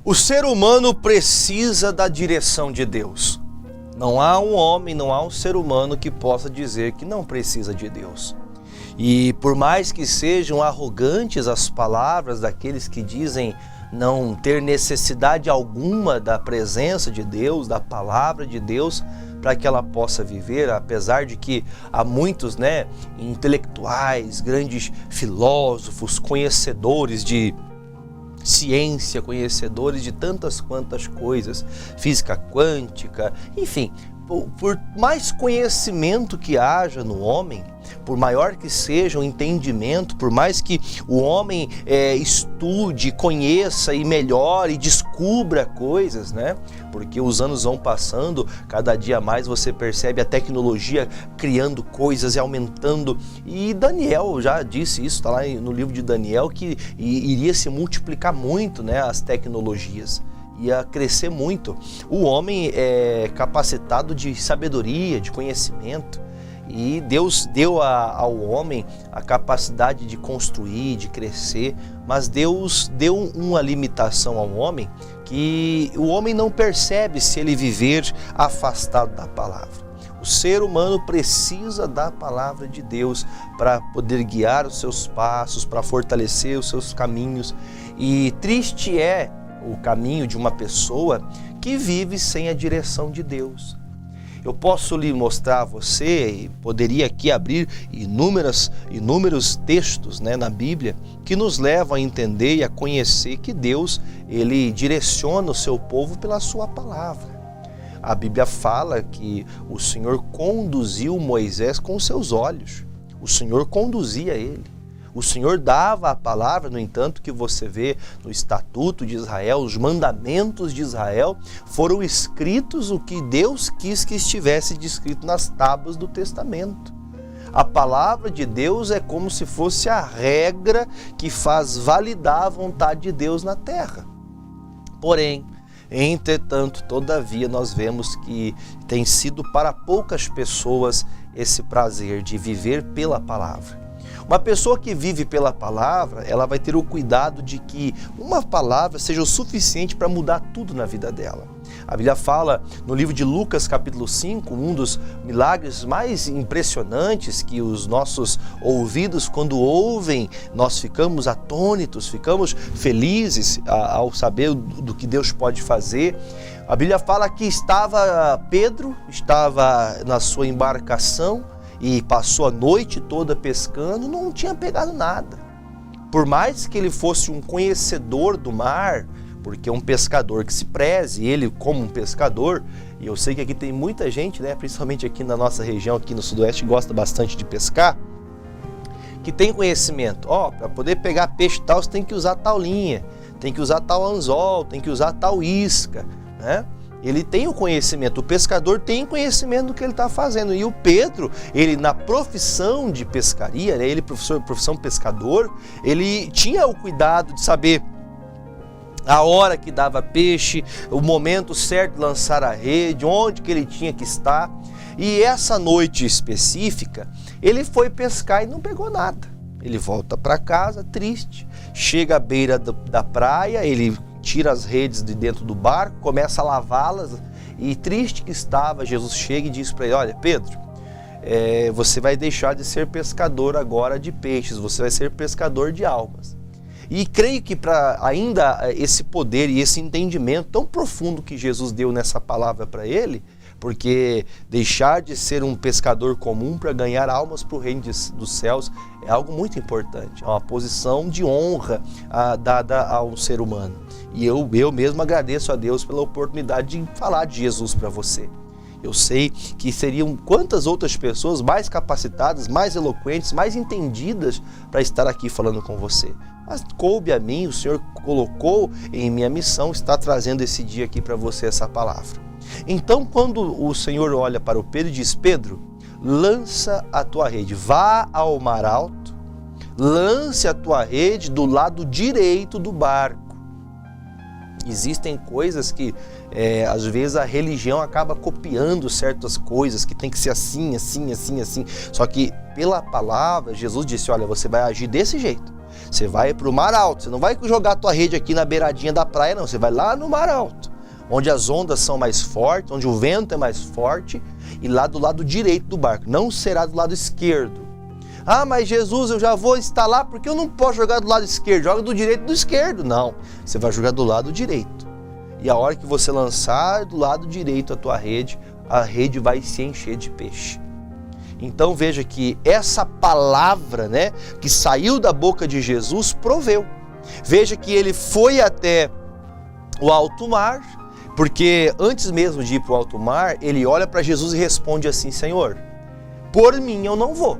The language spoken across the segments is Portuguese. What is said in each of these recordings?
O ser humano precisa da direção de Deus. Não há um homem, não há um ser humano que possa dizer que não precisa de Deus. E por mais que sejam arrogantes as palavras daqueles que dizem não ter necessidade alguma da presença de Deus, da palavra de Deus, para que ela possa viver, apesar de que há muitos, intelectuais, grandes filósofos, conhecedores de ciência, conhecedores de tantas quantas coisas, física quântica, enfim, por mais conhecimento que haja no homem, por maior que seja o entendimento, por mais que o homem estude, conheça e melhore e descubra coisas, porque os anos vão passando, cada dia mais você percebe a tecnologia criando coisas e aumentando, e Daniel já disse isso, está lá no livro de Daniel, que iria se multiplicar muito, as tecnologias. Ia crescer muito. O homem é capacitado de sabedoria, de conhecimento, e Deus deu ao homem a capacidade de construir, de crescer, mas Deus deu uma limitação ao homem que o homem não percebe se ele viver afastado da palavra. O ser humano precisa da palavra de Deus para poder guiar os seus passos, para fortalecer os seus caminhos, e triste é o caminho de uma pessoa que vive sem a direção de Deus. Eu posso lhe mostrar a você, e poderia aqui abrir inúmeros textos na Bíblia que nos levam a entender e a conhecer que Deus, ele direciona o seu povo pela sua palavra. A Bíblia fala que o Senhor conduziu Moisés com os seus olhos. O Senhor conduzia ele. O Senhor dava a palavra, no entanto, que você vê no Estatuto de Israel, os mandamentos de Israel, foram escritos o que Deus quis que estivesse descrito nas tábuas do Testamento. A palavra de Deus é como se fosse a regra que faz validar a vontade de Deus na terra. Porém, entretanto, todavia, nós vemos que tem sido para poucas pessoas esse prazer de viver pela palavra. Uma pessoa que vive pela palavra, ela vai ter o cuidado de que uma palavra seja o suficiente para mudar tudo na vida dela. A Bíblia fala no livro de Lucas, capítulo 5, um dos milagres mais impressionantes que os nossos ouvidos, quando ouvem, nós ficamos atônitos, ficamos felizes ao saber do que Deus pode fazer. A Bíblia fala que Pedro estava na sua embarcação, e passou a noite toda pescando, não tinha pegado nada. Por mais que ele fosse um conhecedor do mar, porque um pescador que se preze, ele como um pescador, e eu sei que aqui tem muita gente, principalmente aqui na nossa região, aqui no Sudoeste, gosta bastante de pescar, que tem conhecimento. Para poder pegar peixe tal, você tem que usar tal linha, tem que usar tal anzol, tem que usar tal isca, Ele tem o conhecimento, o pescador tem conhecimento do que ele está fazendo. E o Pedro, ele na profissão de pescaria, ele profissão pescador, ele tinha o cuidado de saber a hora que dava peixe, o momento certo de lançar a rede, onde que ele tinha que estar. E essa noite específica, ele foi pescar e não pegou nada. Ele volta para casa triste, chega à beira da praia, ele tira as redes de dentro do barco, começa a lavá-las, e triste que estava, Jesus chega e diz para ele: olha, Pedro, você vai deixar de ser pescador agora de peixes, você vai ser pescador de almas. E creio que para ainda esse poder e esse entendimento tão profundo que Jesus deu nessa palavra para ele, porque deixar de ser um pescador comum para ganhar almas para o reino dos céus é algo muito importante, é uma posição de honra dada ao ser humano. E eu mesmo agradeço a Deus pela oportunidade de falar de Jesus para você. Eu sei que seriam quantas outras pessoas mais capacitadas, mais eloquentes, mais entendidas para estar aqui falando com você. Mas coube a mim, o Senhor colocou em minha missão, está trazendo esse dia aqui para você essa palavra. Então, quando o Senhor olha para o Pedro e diz: Pedro, lança a tua rede, vá ao mar alto, lance a tua rede do lado direito do barco. Existem coisas que, às vezes, a religião acaba copiando certas coisas, que tem que ser assim, assim, assim, assim. Só que, pela palavra, Jesus disse: olha, você vai agir desse jeito. Você vai para o mar alto, você não vai jogar a tua rede aqui na beiradinha da praia, não. Você vai lá no mar alto, onde as ondas são mais fortes, onde o vento é mais forte, e lá do lado direito do barco, não será do lado esquerdo. Ah, mas Jesus, eu já vou estar lá porque eu não posso jogar do lado esquerdo, joga do direito e do esquerdo. Não, você vai jogar do lado direito. E a hora que você lançar do lado direito a rede vai se encher de peixe. Então veja que essa palavra, né, que saiu da boca de Jesus proveu. Veja que ele foi até o alto mar, porque antes mesmo de ir para o alto mar, ele olha para Jesus e responde assim: Senhor, por mim eu não vou.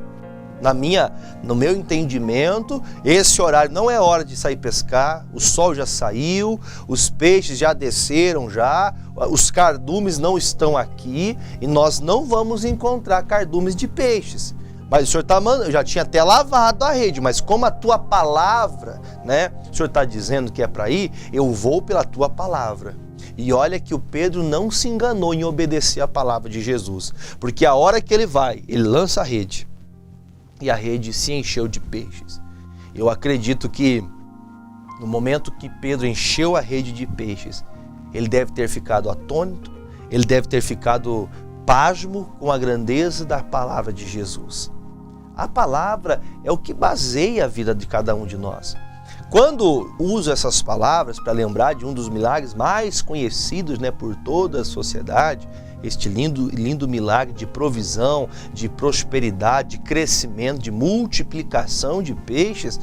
No meu entendimento, esse horário não é hora de sair pescar, o sol já saiu, os peixes já desceram os cardumes não estão aqui e nós não vamos encontrar cardumes de peixes. Mas o Senhor está mandando, eu já tinha até lavado a rede, mas como a tua palavra, né, o Senhor está dizendo que é para ir, eu vou pela tua palavra. E olha que o Pedro não se enganou em obedecer a palavra de Jesus, porque a hora que ele vai, ele lança a rede. E a rede se encheu de peixes. Eu acredito que no momento que Pedro encheu a rede de peixes, ele deve ter ficado atônito, ele deve ter ficado pasmo com a grandeza da palavra de Jesus. A palavra é o que baseia a vida de cada um de nós. Quando uso essas palavras para lembrar de um dos milagres mais conhecidos, né, por toda a sociedade, este lindo milagre de provisão, de prosperidade, de crescimento, de multiplicação de peixes,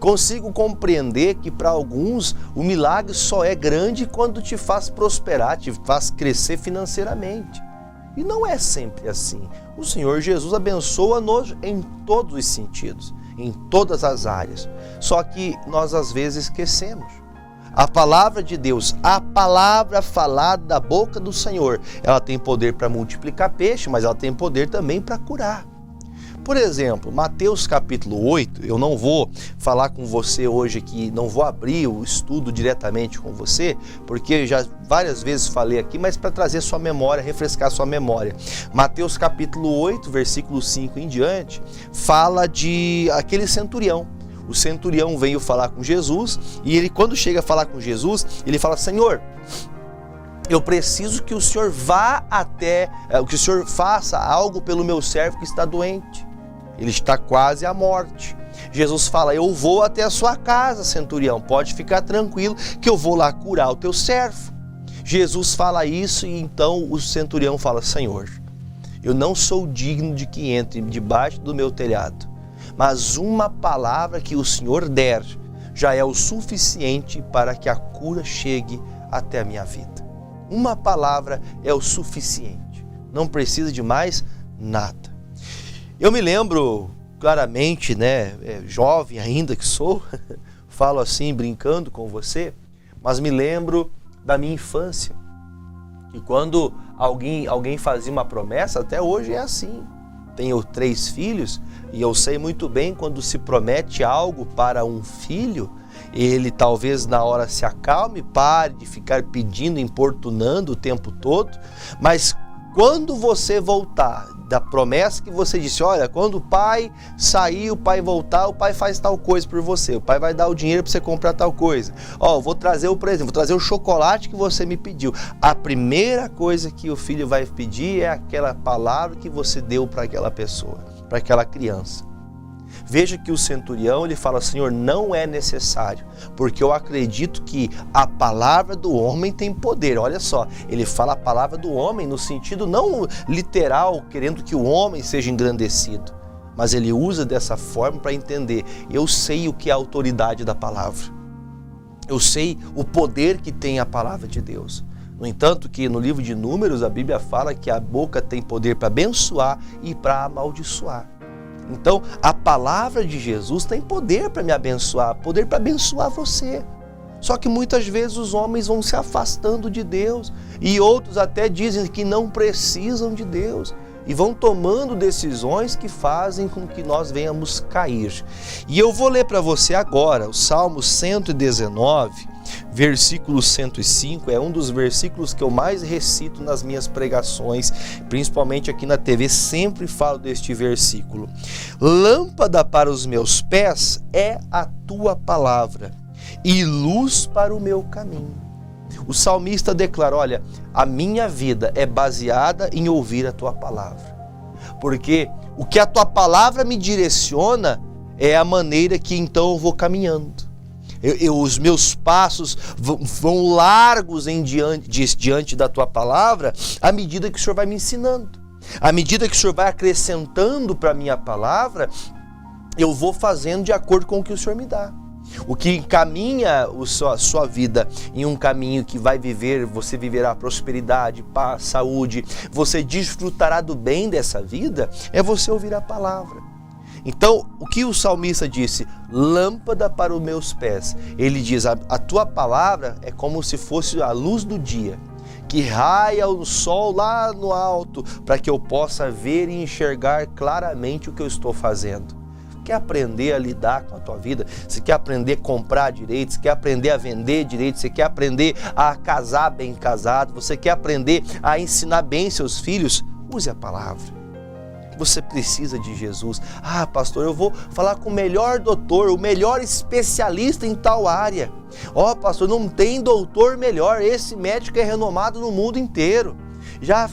consigo compreender que para alguns o milagre só é grande quando te faz prosperar, te faz crescer financeiramente. E não é sempre assim. O Senhor Jesus abençoa-nos em todos os sentidos, em todas as áreas. Só que nós às vezes esquecemos. A palavra de Deus, a palavra falada da boca do Senhor, ela tem poder para multiplicar peixe, mas ela tem poder também para curar. Por exemplo, Mateus capítulo 8, eu não vou falar com você hoje aqui, não vou abrir o estudo diretamente com você, porque já várias vezes falei aqui, mas para trazer sua memória, refrescar sua memória. Mateus capítulo 8, versículo 5 em diante, fala de aquele centurião. O centurião veio falar com Jesus e ele, quando chega a falar com Jesus, ele fala: Senhor, eu preciso que o Senhor que o Senhor faça algo pelo meu servo que está doente. Ele está quase à morte. Jesus fala: eu vou até a sua casa, centurião, pode ficar tranquilo que eu vou lá curar o teu servo. Jesus fala isso e então o centurião fala: Senhor, eu não sou digno de que entre debaixo do meu telhado, mas uma palavra que o Senhor der já é o suficiente para que a cura chegue até a minha vida. Uma palavra é o suficiente, não precisa de mais nada. Eu me lembro claramente, né, jovem ainda que sou, falo assim brincando com você, mas me lembro da minha infância, que quando alguém fazia uma promessa, até hoje é assim. Tenho 3 filhos e eu sei muito bem quando se promete algo para um filho, ele talvez na hora se acalme, pare de ficar pedindo, importunando o tempo todo, mas quando você voltar da promessa que você disse, olha, quando o pai sair, o pai voltar, o pai faz tal coisa por você, o pai vai dar o dinheiro para você comprar tal coisa, ó, vou trazer o presente, vou trazer o chocolate que você me pediu. A primeira coisa que o filho vai pedir é aquela palavra que você deu para aquela pessoa, para aquela criança. Veja que o centurião, ele fala: Senhor, não é necessário, porque eu acredito que a palavra do homem tem poder. Olha só, ele fala a palavra do homem no sentido não literal, querendo que o homem seja engrandecido, mas ele usa dessa forma para entender: eu sei o que é a autoridade da palavra, eu sei o poder que tem a palavra de Deus. No entanto, que no livro de Números a Bíblia fala que a boca tem poder para abençoar e para amaldiçoar. Então, a palavra de Jesus tem poder para me abençoar, poder para abençoar você. Só que muitas vezes os homens vão se afastando de Deus e outros até dizem que não precisam de Deus e vão tomando decisões que fazem com que nós venhamos cair. E eu vou ler para você agora o Salmo 119, versículo 105, é um dos versículos que eu mais recito nas minhas pregações, principalmente aqui na TV, sempre falo deste versículo. Lâmpada para os meus pés é a tua palavra e luz para o meu caminho. O salmista declara, olha, a minha vida é baseada em ouvir a tua palavra, porque o que a tua palavra me direciona é a maneira que então eu vou caminhando. Os meus passos vão largos diante da tua palavra à medida que o Senhor vai me ensinando. À medida que o Senhor vai acrescentando para a minha palavra, eu vou fazendo de acordo com o que o Senhor me dá. O que encaminha a sua vida em um caminho que você viverá prosperidade, paz, saúde, você desfrutará do bem dessa vida, é você ouvir a palavra. Então, o que o salmista disse? Lâmpada para os meus pés. Ele diz, a tua palavra é como se fosse a luz do dia, que raia o sol lá no alto, para que eu possa ver e enxergar claramente o que eu estou fazendo. Quer aprender a lidar com a tua vida? Você quer aprender a comprar direito? Você quer aprender a vender direito? Você quer aprender a casar bem casado? Você quer aprender a ensinar bem seus filhos? Use a palavra. Você precisa de Jesus. Ah, pastor, eu vou falar com o melhor doutor, o melhor especialista em tal área. Ó, pastor, não tem doutor melhor. Esse médico é renomado no mundo inteiro. Já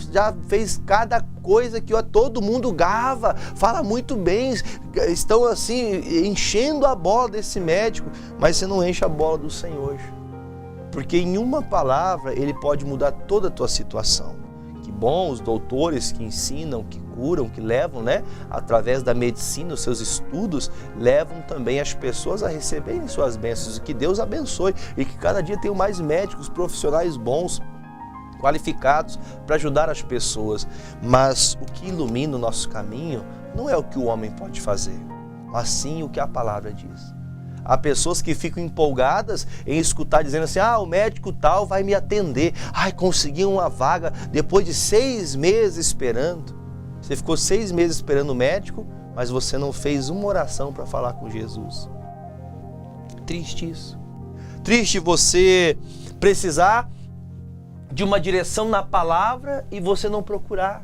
fez cada coisa que todo mundo gava, fala muito bem, estão assim enchendo a bola desse médico, mas você não enche a bola do Senhor, porque em uma palavra ele pode mudar toda a tua situação. Que bom os doutores que ensinam, que curam, que levam, através da medicina, os seus estudos, levam também as pessoas a receberem suas bênçãos, que Deus abençoe e que cada dia tenham mais médicos, profissionais bons, qualificados para ajudar as pessoas. Mas o que ilumina o nosso caminho não é o que o homem pode fazer, mas sim o que a palavra diz. Há pessoas que ficam empolgadas em escutar dizendo assim, o médico tal vai me atender. Consegui uma vaga depois de 6 meses esperando. Você ficou 6 meses esperando o médico, mas você não fez uma oração para falar com Jesus. Triste isso. Triste você precisar de uma direção na palavra e você não procurar.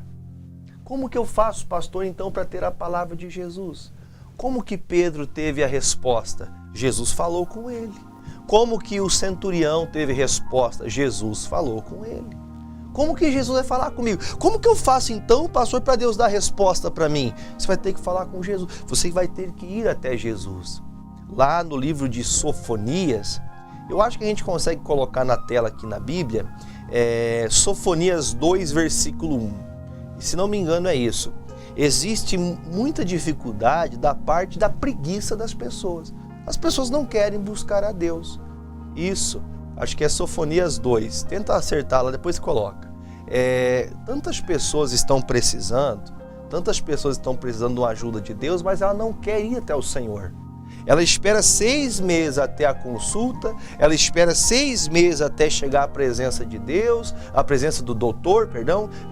Como que eu faço, pastor, então, para ter a palavra de Jesus? Como que Pedro teve a resposta? Jesus falou com ele. Como que o centurião teve resposta? Jesus falou com ele. Como que Jesus vai falar comigo? Como que eu faço então, pastor, para Deus dar resposta para mim? Você vai ter que falar com Jesus. Você vai ter que ir até Jesus. Lá no livro de Sofonias, eu acho que a gente consegue colocar na tela aqui na Bíblia, Sofonias 2, versículo 1. E se não me engano é isso. Existe muita dificuldade da parte da preguiça das pessoas. As pessoas não querem buscar a Deus. Isso, acho que é Sofonias 2. Tenta acertar lá, depois coloca. Tantas pessoas estão precisando de uma ajuda de Deus, mas ela não quer ir até o Senhor. Ela espera 6 meses até a consulta, ela espera 6 meses até chegar à presença de Deus, à presença do doutor,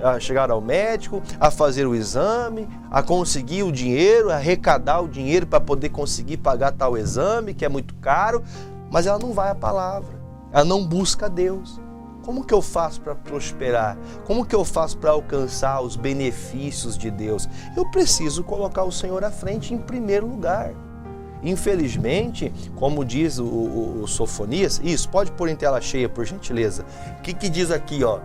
a chegar ao médico, a fazer o exame, a conseguir o dinheiro, a arrecadar o dinheiro para poder conseguir pagar tal exame, que é muito caro, mas ela não vai à palavra, ela não busca a Deus. Como que eu faço para prosperar? Como que eu faço para alcançar os benefícios de Deus? Eu preciso colocar o Senhor à frente em primeiro lugar. Infelizmente, como diz o Sofonias, isso, pode pôr em tela cheia, por gentileza. O que diz aqui, ó?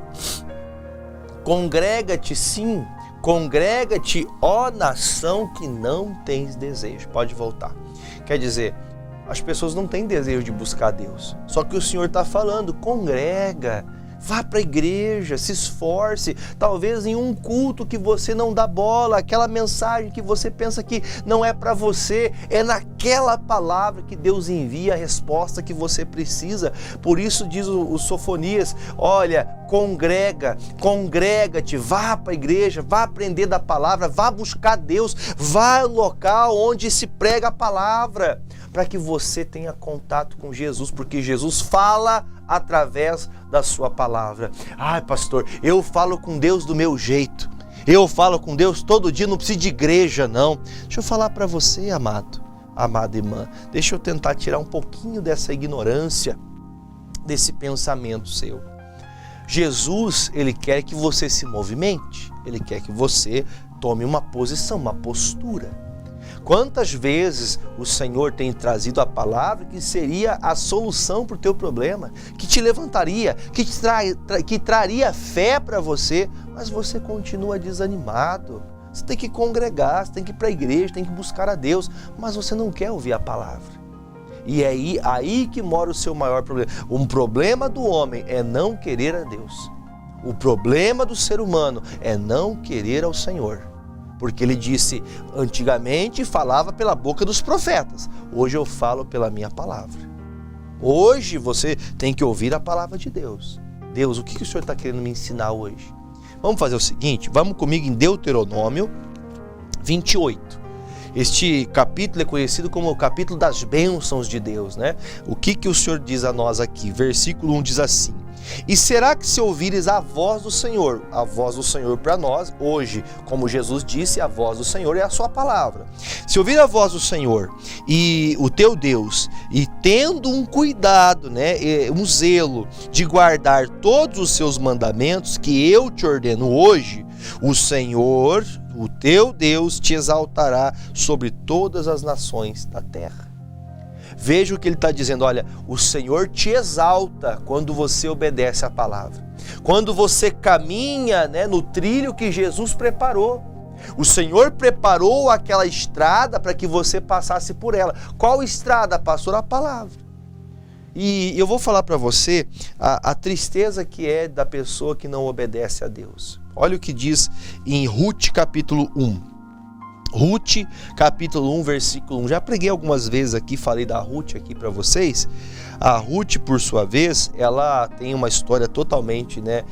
Congrega-te, sim, congrega-te, ó nação que não tens desejo. Pode voltar. Quer dizer, as pessoas não têm desejo de buscar Deus. Só que o Senhor está falando, congrega. Vá para a igreja, se esforce, talvez em um culto que você não dá bola, aquela mensagem que você pensa que não é para você, é naquela palavra que Deus envia a resposta que você precisa. Por isso diz o Sofonias, olha, congrega-te, vá para a igreja, vá aprender da palavra, vá buscar Deus, vá ao local onde se prega a palavra, para que você tenha contato com Jesus, porque Jesus fala através da sua palavra. Pastor, eu falo com Deus do meu jeito, eu falo com Deus todo dia, não preciso de igreja não. Deixa eu falar para você, amada irmã, deixa eu tentar tirar um pouquinho dessa ignorância. desse pensamento seu. Jesus, ele quer que você se movimente, ele quer que você tome uma posição, uma postura. Quantas vezes o Senhor tem trazido a palavra que seria a solução para o teu problema, que te levantaria, que traria fé para você, mas você continua desanimado. Você tem que congregar, você tem que ir para a igreja, tem que buscar a Deus, mas você não quer ouvir a palavra. E é aí que mora o seu maior problema. O problema do homem é não querer a Deus. O problema do ser humano é não querer ao Senhor. Porque ele disse, antigamente falava pela boca dos profetas, hoje eu falo pela minha palavra. Hoje você tem que ouvir a palavra de Deus. Deus, o que o Senhor está querendo me ensinar hoje? Vamos fazer o seguinte, vamos comigo em Deuteronômio 28. Este capítulo é conhecido como o capítulo das bênçãos de Deus, né? O que o Senhor diz a nós aqui? Versículo 1 diz assim: e será que se ouvires a voz do Senhor para nós, hoje, como Jesus disse, a voz do Senhor é a sua palavra. Se ouvir a voz do Senhor e o teu Deus, e tendo um cuidado, né, um zelo de guardar todos os seus mandamentos que eu te ordeno hoje, o Senhor, o teu Deus, te exaltará sobre todas as nações da terra. Veja o que ele está dizendo, olha, o Senhor te exalta quando você obedece a palavra. Quando você caminha, né, no trilho que Jesus preparou. O Senhor preparou aquela estrada para que você passasse por ela. Qual estrada, pastor? A palavra. E eu vou falar para você a tristeza que é da pessoa que não obedece a Deus. Olha o que diz em Ruth capítulo 1. Ruth, capítulo 1, versículo 1. Já preguei algumas vezes aqui, falei da Ruth aqui para vocês. A Ruth, por sua vez, ela tem uma história totalmente, né,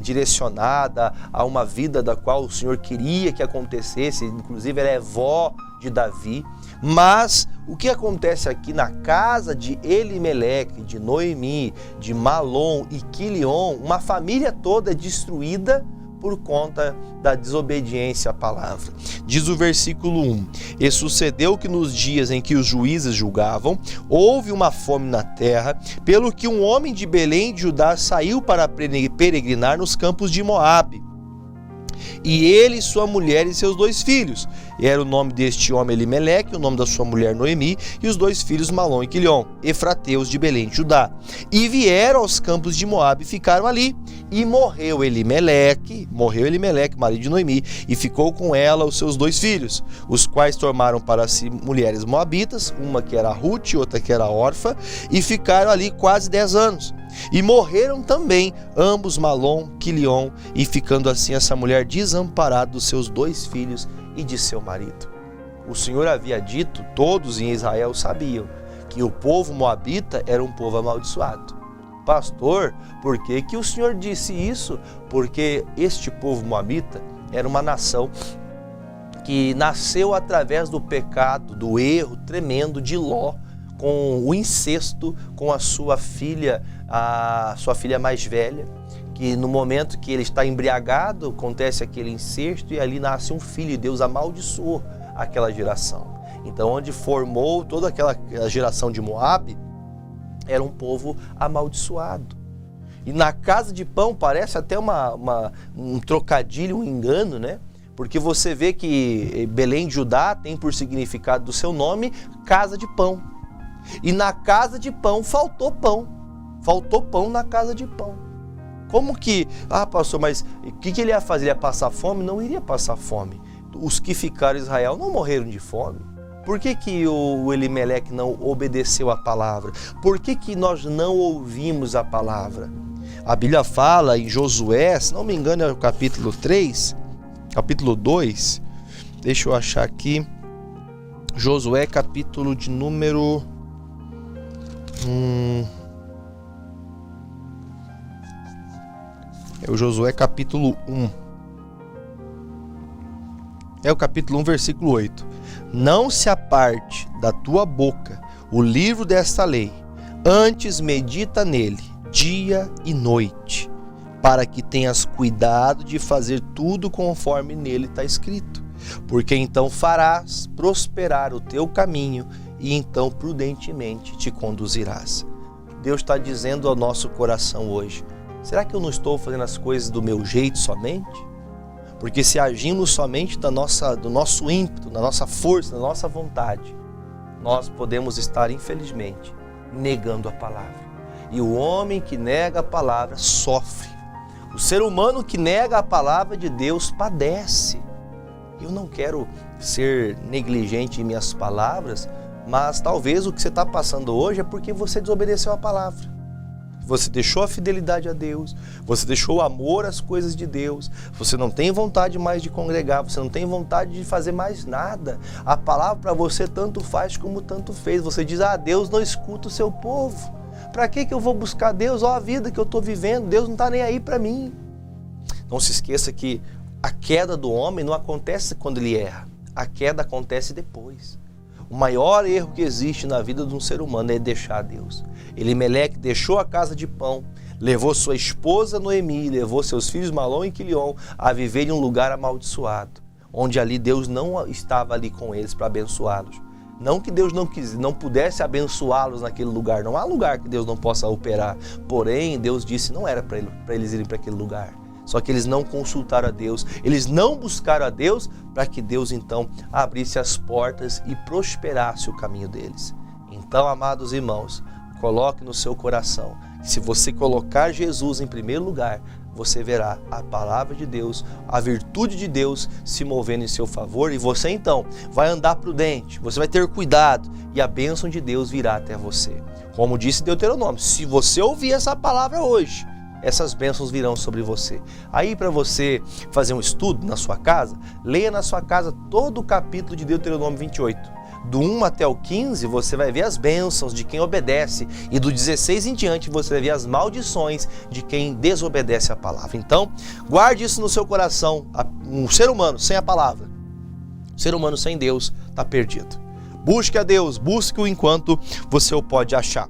direcionada a uma vida da qual o Senhor queria que acontecesse. Inclusive, ela é vó de Davi. Mas o que acontece aqui na casa de Elimeleque, de Noemi, de Malom e Quilion, uma família toda é destruída por conta da desobediência à palavra. Diz o versículo 1: e sucedeu que nos dias em que os juízes julgavam, houve uma fome na terra, pelo que um homem de Belém de Judá saiu para peregrinar nos campos de Moabe. E ele, sua mulher e seus 2 filhos. E era o nome deste homem Elimeleque, o nome da sua mulher Noemi, e os 2 filhos Malom e Quilion, efrateus de Belém de Judá. E vieram aos campos de Moabe e ficaram ali. E morreu Elimeleque, marido de Noemi, e ficou com ela os seus 2 filhos, os quais tomaram para si mulheres moabitas, uma que era Ruth e outra que era Orfa, e ficaram ali quase 10 anos. E morreram também ambos, Malom, Quilion, e ficando assim essa mulher desamparada dos seus 2 filhos e de seu marido. O Senhor havia dito, todos em Israel sabiam, que o povo moabita era um povo amaldiçoado. Pastor, por que que o Senhor disse isso? Porque este povo moabita era uma nação que nasceu através do pecado, do erro tremendo de Ló, com o incesto com a sua filha mais velha, que no momento que ele está embriagado, acontece aquele incesto e ali nasce um filho, e Deus amaldiçoou aquela geração. Então, onde formou toda aquela geração de Moabe, era um povo amaldiçoado. E na casa de pão parece até um trocadilho, um engano, né? Porque você vê que Belém de Judá tem por significado do seu nome casa de pão. E na casa de pão faltou pão. Faltou pão na casa de pão. Como que, pastor, mas o que ele ia fazer? Ele ia passar fome? Não iria passar fome. Os que ficaram em Israel não morreram de fome. Por que que o Elimeleque não obedeceu a palavra? Por que que nós não ouvimos a palavra? A Bíblia fala em Josué, se não me engano é o capítulo 3, capítulo 2, deixa eu achar aqui, Josué capítulo de número... É o Josué capítulo 1. É o capítulo 1, versículo 8. Não se aparte da tua boca o livro desta lei, antes medita nele, dia e noite, para que tenhas cuidado de fazer tudo conforme nele está escrito. Porque então farás prosperar o teu caminho e então prudentemente te conduzirás. Deus está dizendo ao nosso coração hoje: será que eu não estou fazendo as coisas do meu jeito somente? Porque se agimos somente do nosso ímpeto, da nossa força, da nossa vontade, nós podemos estar, infelizmente, negando a palavra. E o homem que nega a palavra sofre. O ser humano que nega a palavra de Deus padece. Eu não quero ser negligente em minhas palavras, mas talvez o que você está passando hoje é porque você desobedeceu a palavra. Você deixou a fidelidade a Deus, você deixou o amor às coisas de Deus, você não tem vontade mais de congregar, você não tem vontade de fazer mais nada. A palavra para você tanto faz como tanto fez. Você diz: Deus não escuta o seu povo. Para que eu vou buscar Deus? Olha a vida que eu estou vivendo, Deus não está nem aí para mim. Não se esqueça que a queda do homem não acontece quando ele erra, a queda acontece depois. O maior erro que existe na vida de um ser humano é deixar Deus. Elimeleque deixou a casa de pão, levou sua esposa Noemi, levou seus filhos Malom e Quilion a viver em um lugar amaldiçoado, onde ali Deus não estava ali com eles para abençoá-los. Não que Deus não pudesse abençoá-los naquele lugar, não há lugar que Deus não possa operar. Porém, Deus disse não era para eles irem para aquele lugar. Só que eles não consultaram a Deus, eles não buscaram a Deus para que Deus então abrisse as portas e prosperasse o caminho deles. Então, amados irmãos, coloque no seu coração que se você colocar Jesus em primeiro lugar, você verá a palavra de Deus, a virtude de Deus se movendo em seu favor, e você então vai andar prudente, você vai ter cuidado e a bênção de Deus virá até você. Como disse Deuteronômio, se você ouvir essa palavra hoje, essas bênçãos virão sobre você. Aí, para você fazer um estudo na sua casa, leia na sua casa todo o capítulo de Deuteronômio 28. Do 1 até o 15, você vai ver as bênçãos de quem obedece, e do 16 em diante, você vai ver as maldições de quem desobedece a palavra. Então, guarde isso no seu coração. Um ser humano sem a palavra, um ser humano sem Deus, está perdido. Busque a Deus, busque-o enquanto você o pode achar.